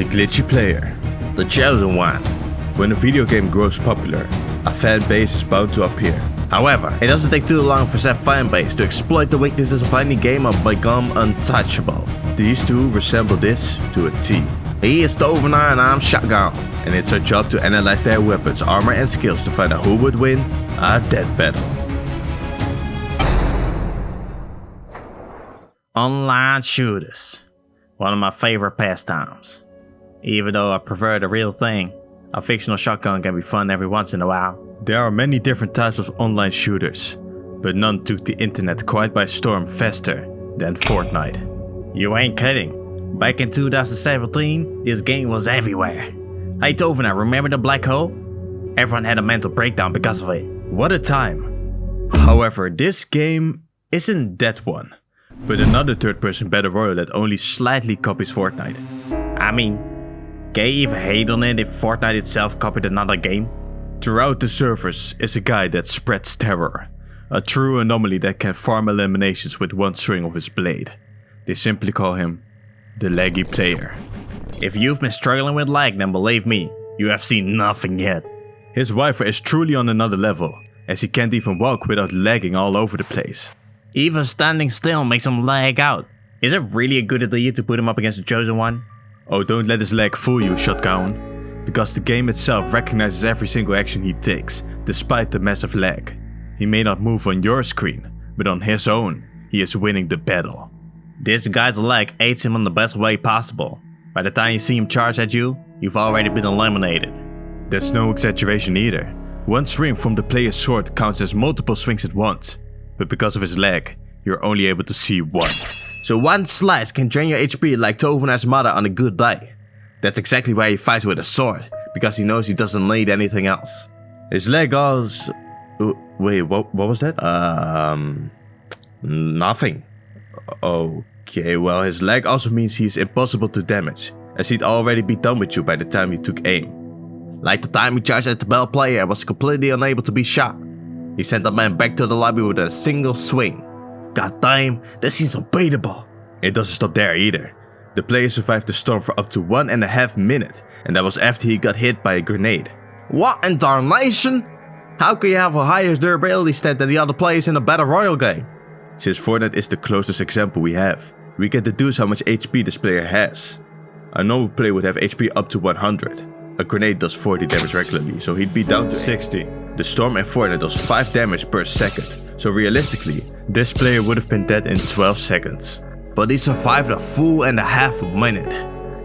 glitchy player, the chosen one. When a video game grows popular, a fan base is bound to appear. However, it doesn't take too long for said fan base to exploit the weaknesses of any game and become untouchable. These two resemble this to a T. He is the overnight and I'm shotgun, and it's our job to analyze their weapons, armor and skills to find out who would win a dead battle. Online shooters. One of my favorite pastimes. Even though I prefer the real thing, a fictional shotgun can be fun every once in a while. There are many different types of online shooters, but none took the internet quite by storm faster than Fortnite. You ain't kidding. Back in 2017, this game was everywhere. Hey Tovana, remember the black hole? Everyone had a mental breakdown because of it. What a time. However, this game isn't that one, but another third-person battle royale that only slightly copies Fortnite. I mean, can you even hate on it if Fortnite itself copied another game? Throughout the servers is a guy that spreads terror, a true anomaly that can farm eliminations with one swing of his blade. They simply call him the laggy player. If you've been struggling with lag, then believe me, you have seen nothing yet. His Wi-Fi is truly on another level, as he can't even walk without lagging all over the place. Even standing still makes him lag out. Is it really a good idea to put him up against the chosen one? Oh, don't let his lag fool you, shotgun. Because the game itself recognizes every single action he takes, despite the massive lag. He may not move on your screen, but on his own, he is winning the battle. This guy's lag aids him in the best way possible. By the time you see him charge at you, you've already been eliminated. That's no exaggeration either. One swing from the player's sword counts as multiple swings at once, but because of his lag, you're only able to see one. So one slice can drain your HP like Tovana's mother on a good day. That's exactly why he fights with a sword, because he knows he doesn't need anything else. His leg also... Wait, what was that? Nothing. Okay, well his leg also means he's impossible to damage, as he'd already be done with you by the time you took aim. Like the time he charged at the bell player and was completely unable to be shot. He sent the man back to the lobby with a single swing. God damn, that seems unbeatable. It doesn't stop there either. The player survived the storm for up to 1.5 minutes, and that was after he got hit by a grenade. What in darnation? How can you have a higher durability stat than the other players in a battle royale game? Since Fortnite is the closest example we have, we can deduce how much HP this player has. A normal player would have HP up to 100. A grenade does 40 damage regularly, so he'd be down to 60. The storm in Fortnite does 5 damage per second, so realistically, this player would have been dead in 12 seconds. But he survived a full and a half minute.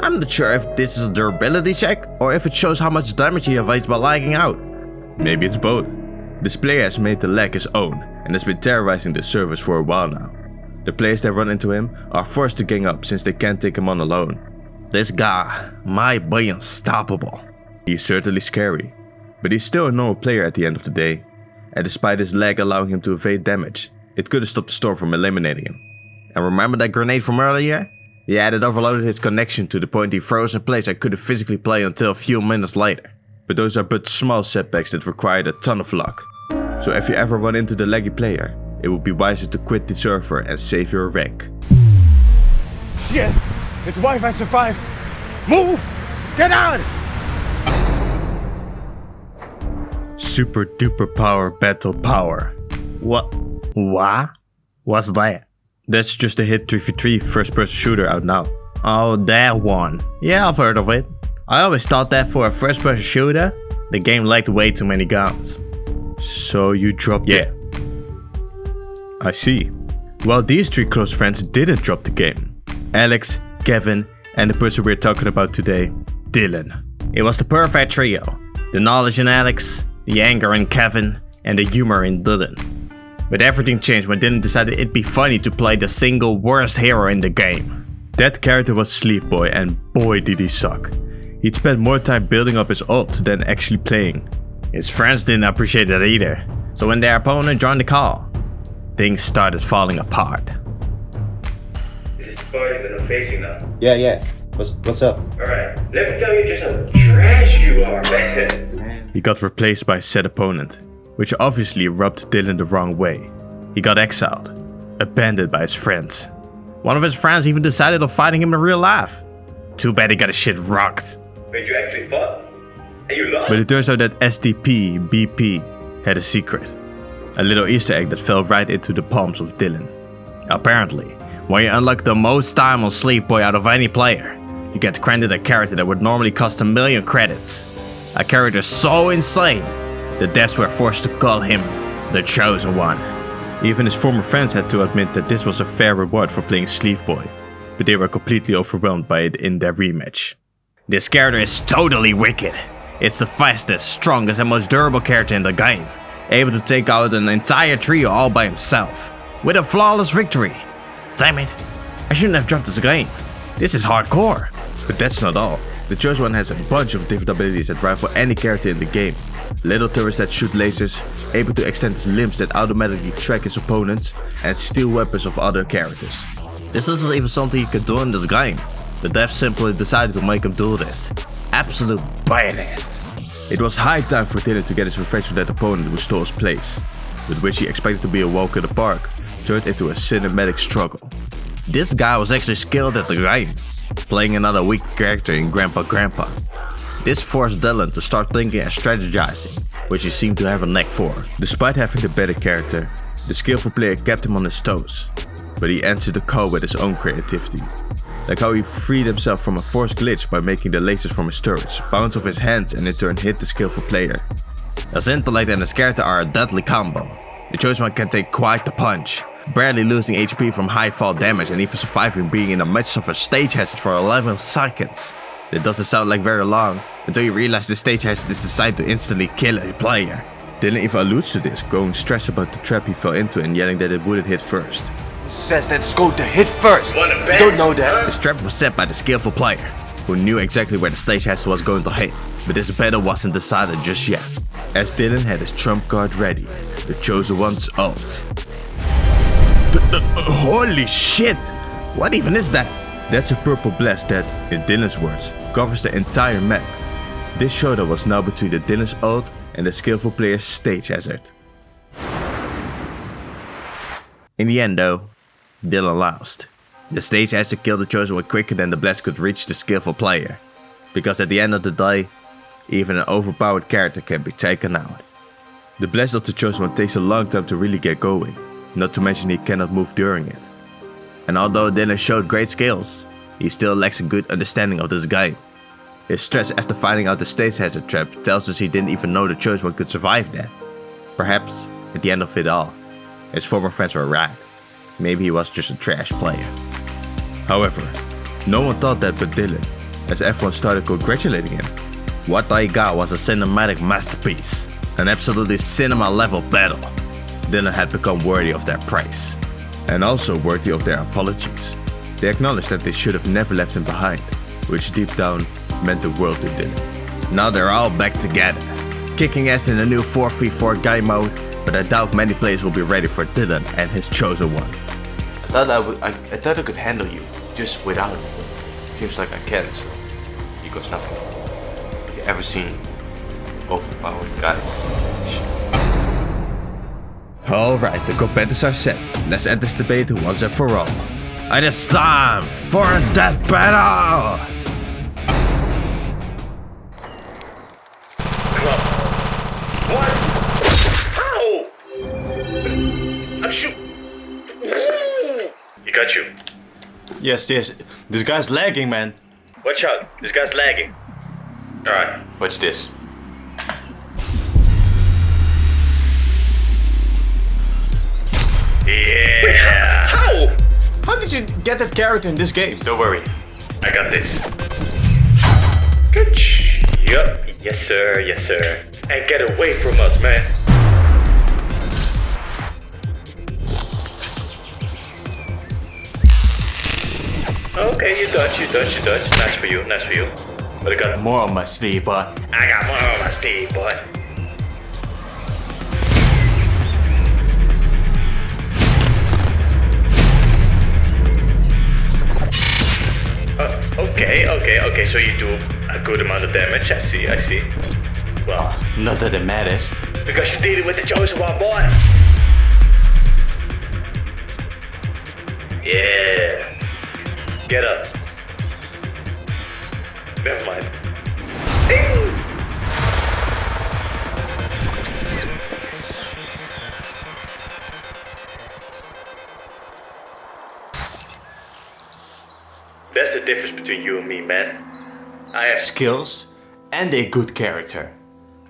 I'm not sure if this is a durability check or if it shows how much damage he evades by lagging out. Maybe it's both. This player has made the lag his own and has been terrorizing the servers for a while now. The players that run into him are forced to gang up since they can't take him on alone. This guy might be unstoppable. He's certainly scary, but he's still a normal player at the end of the day. And despite his lag allowing him to evade damage, it could have stopped the storm from eliminating him. And remember that grenade from earlier? Yeah, that overloaded his connection to the point he froze in place and couldn't physically play until a few minutes later. But those are but small setbacks that required a ton of luck. So if you ever run into the laggy player, it would be wiser to quit the server and save your rank. Shit! His Wi-Fi survived! Move! Get out! Super duper power battle power. What? What's that? That's just a hit 3v3 first person shooter out now. Oh, that one. Yeah, I've heard of it. I always thought that for a first person shooter, the game lacked way too many guns. So you dropped it? I see. Well, these 3 close friends didn't drop the game. Alex, Kevin, and the person we're talking about today, Dylan. It was the perfect trio. The knowledge in Alex, the anger in Kevin, and the humor in Dylan. But everything changed when Dylan decided it'd be funny to play the single worst hero in the game. That character was Sleep Boy, and boy did he suck. He'd spent more time building up his ult than actually playing. His friends didn't appreciate that either, so when their opponent joined the call, things started falling apart. This is the party that I'm facing now. Yeah. What's up? Alright, let me tell you just how trash you are, man. He got replaced by said opponent, which obviously rubbed Dylan the wrong way. He got exiled, abandoned by his friends. One of his friends even decided on fighting him in real life. Too bad he got his shit rocked. Wait, you actually fought? And you lost? But it turns out that SDP BP had a secret. A little Easter egg that fell right into the palms of Dylan. Apparently, when you unlock the most time on Sleep Boy out of any player, you get granted a character that would normally cost 1 million credits. A character so insane, the devs were forced to call him the Chosen One. Even his former fans had to admit that this was a fair reward for playing Sleep Boy, but they were completely overwhelmed by it in their rematch. This character is totally wicked. It's the fastest, strongest and most durable character in the game, able to take out an entire trio all by himself, with a flawless victory. Damn it, I shouldn't have dropped this game. This is hardcore. But that's not all. The Chosen One has a bunch of different abilities that rival any character in the game. Little turrets that shoot lasers, able to extend his limbs that automatically track his opponents, and steal weapons of other characters. This isn't even something you could do in this game. The devs simply decided to make him do this. Absolute badasses. It was high time for Dylan to get his revenge on that opponent who stole his place, with which he expected to be a walk in the park, turned into a cinematic struggle. This guy was actually skilled at the game, playing another weak character in Grandpa. This forced Dylan to start thinking and strategizing, which he seemed to have a knack for. Despite having the better character, the skillful player kept him on his toes, but he answered the call with his own creativity. Like how he freed himself from a forced glitch by making the lasers from his turrets bounce off his hands and in turn hit the skillful player. His intellect and his character are a deadly combo. The Chosen One can take quite the punch, barely losing HP from high fall damage and even surviving being in the midst of a stage hazard for 11 seconds. That doesn't sound like very long, until you realize the stage hazard is designed to instantly kill a player. Dylan even alludes to this, growing stressed about the trap he fell into and yelling that it wouldn't hit first. Says that it's going to hit first. You don't know that. This trap was set by the skillful player, who knew exactly where the stage hazard was going to hit, but this battle wasn't decided just yet. As Dylan had his trump card ready, the Chosen One's ult. Holy shit! What even is that? That's a purple blast that, in Dylan's words, covers the entire map. This showdown was now between the Dylan's ult and the skillful player's stage hazard. In the end though, Dylan lost. The stage hazard killed the Chosen One quicker than the blast could reach the skillful player. Because at the end of the day, even an overpowered character can be taken out. The blast of the Chosen One takes a long time to really get going, not to mention he cannot move during it. And although Dylan showed great skills, he still lacks a good understanding of this game. His stress after finding out the stage hazard trap tells us he didn't even know the Chosen One could survive that. Perhaps, at the end of it all, his former friends were right. Maybe he was just a trash player. However, no one thought that but Dylan, as everyone started congratulating him. What they got was a cinematic masterpiece, an absolutely cinema level battle. Dylan had become worthy of their praise. And also worthy of their apologies. They acknowledged that they should have never left him behind, which deep down meant the world to Dylan. Now they're all back together, kicking ass in a new 4v4 game mode, but I doubt many players will be ready for Dylan and his Chosen One. I thought I could handle you, just without it. Seems like I can't, so equals nothing. You ever seen overpowered guys? Alright, the competitors are set. Let's end this debate once and for all. It is time for a death battle! Come on. What? How? I'm shooting. You got you. Yes. This guy's lagging, man. Watch out. This guy's lagging. Alright. What's this? Yeah. Wait, how? How did you get that character in this game? Don't worry. I got this. Good. Yup. Yes, sir. Yes, sir. And get away from us, man. Okay, you dodge. Nice for you. But I got More on my sleeve, boy. I got more on my sleeve, boy. Okay, so you do a good amount of damage, I see. Well, Not that it matters. because you're dealing with the Chosen One, boy. Yeah. Get up. Never mind. That's the difference between you and me, man. I have Skills and a good character.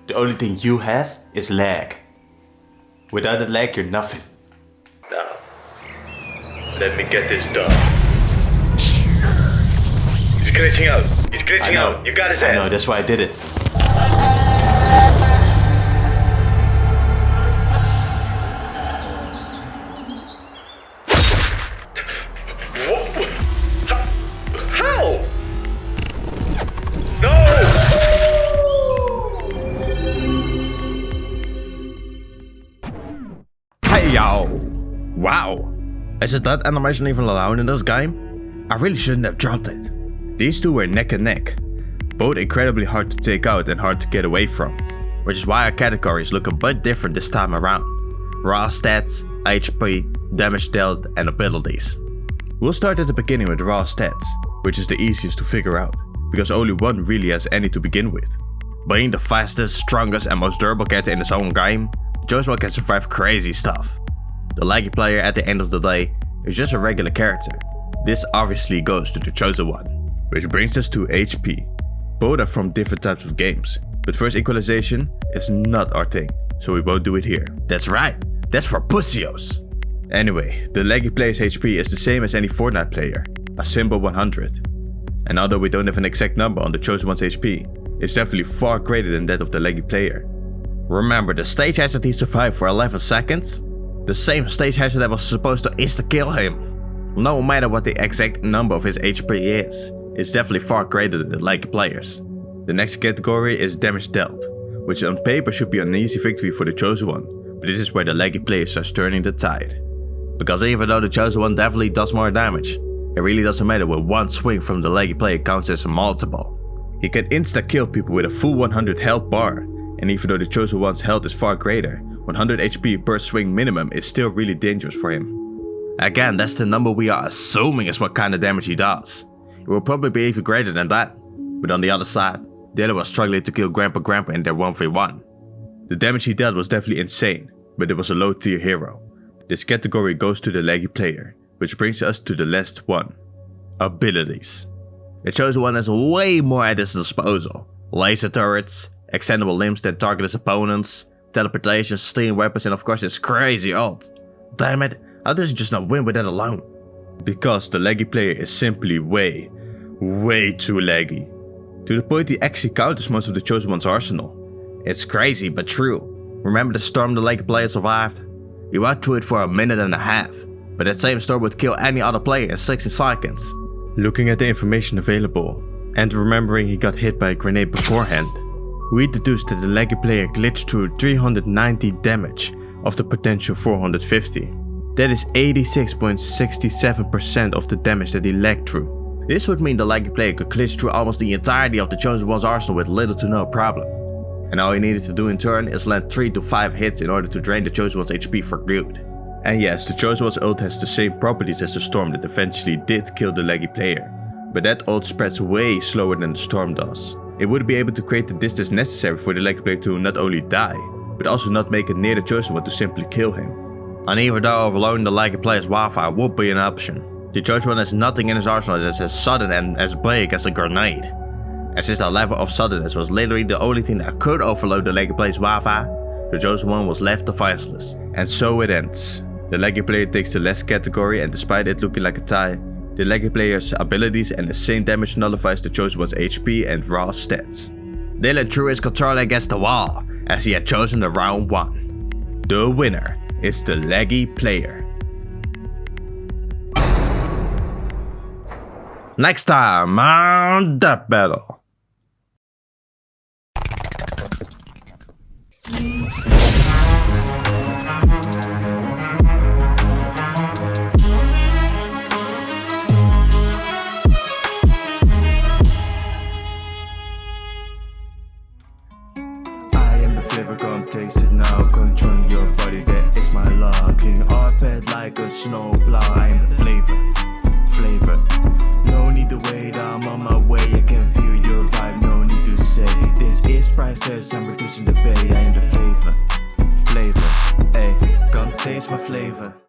The only thing you have is lag. Without that lag, you're nothing. Now, let me get this done. He's glitching out. He's glitching out. You got his I head. know, that's why I did it. How? No! Hey yo! Wow! Is it that animation even allowed in this game? I really shouldn't have dropped it. These two were neck and neck. Both incredibly hard to take out and hard to get away from. Which is why our categories look a bit different this time around. Raw stats, HP, damage dealt and abilities. We'll start at the beginning with raw stats, which is the easiest to figure out, because only one really has any to begin with. Being the fastest, strongest and most durable character in his own game, JayJanLee can survive crazy stuff. The laggy player at the end of the day is just a regular character. This obviously goes to the chosen one. Which brings us to HP. Both are from different types of games, but first equalization is not our thing, so we won't do it here. That's right, that's for pussios. Anyway, the laggy player's HP is the same as any Fortnite player, a simple 100. And although we don't have an exact number on the chosen one's HP, it's definitely far greater than that of the laggy player. Remember the stage hazard he survived for 11 seconds? The same stage hazard that was supposed to insta-kill him. No matter what the exact number of his HP is, it's definitely far greater than the laggy players. The next category is damage dealt, which on paper should be an easy victory for the chosen one, but this is where the laggy player starts turning the tide. Because even though the chosen one definitely does more damage, it really doesn't matter when one swing from the laggy player counts as a multiple. He can insta-kill people with a full 100 health bar, and even though the chosen one's health is far greater, 100 HP per swing minimum is still really dangerous for him. Again, that's the number we are assuming is what kind of damage he does. It will probably be even greater than that, but on the other side, the other was struggling to kill Grandpa in their 1v1. The damage he dealt was definitely insane, but it was a low tier hero. This category goes to the laggy player, which brings us to the last one. Abilities. The chosen one has way more at his disposal. Laser turrets, extendable limbs that target his opponents, teleportation, stealing weapons and of course his crazy ult. Damn it, how does he just not win with that alone? Because the laggy player is simply way too laggy. To the point he actually counters most of the chosen one's arsenal. It's crazy but true. Remember the storm the laggy player survived? He went through it for a minute and a half, but that same storm would kill any other player in 60 seconds. Looking at the information available, and remembering he got hit by a grenade beforehand, we deduced that the laggy player glitched through 390 damage of the potential 450. That is 86.67% of the damage that he lagged through. This would mean the laggy player could glitch through almost the entirety of the chosen one's arsenal with little to no problem. And all he needed to do in turn is land 3 to 5 hits in order to drain the chosen one's HP for good. And yes, the chosen one's ult has the same properties as the storm that eventually did kill the laggy player, but that ult spreads way slower than the storm does. It would be able to create the distance necessary for the laggy player to not only die, but also not make it near the chosen one to simply kill him. And even though overloading the laggy player's wildfire would be an option, the chosen one has nothing in his arsenal that is as sudden and as big as a grenade. And since the level of suddenness was literally the only thing that could overload the laggy player's wildfire, the chosen one was left defenseless. And so it ends. The laggy player takes the last category, and despite it looking like a tie, the laggy player's abilities and the same damage nullifies the chosen one's HP and raw stats. Dylan threw his controller against the wall as he had chosen the round 1. The winner is the laggy player. Next time on Death Battle. Come taste it now, controlling your body, that is my law. Clean our bed like a snowplow. I am the flavor. No need to wait, I'm on my way. I can feel your price tags, I'm reducing the pay, I am the favor. Flavor, ayy, come taste my flavor.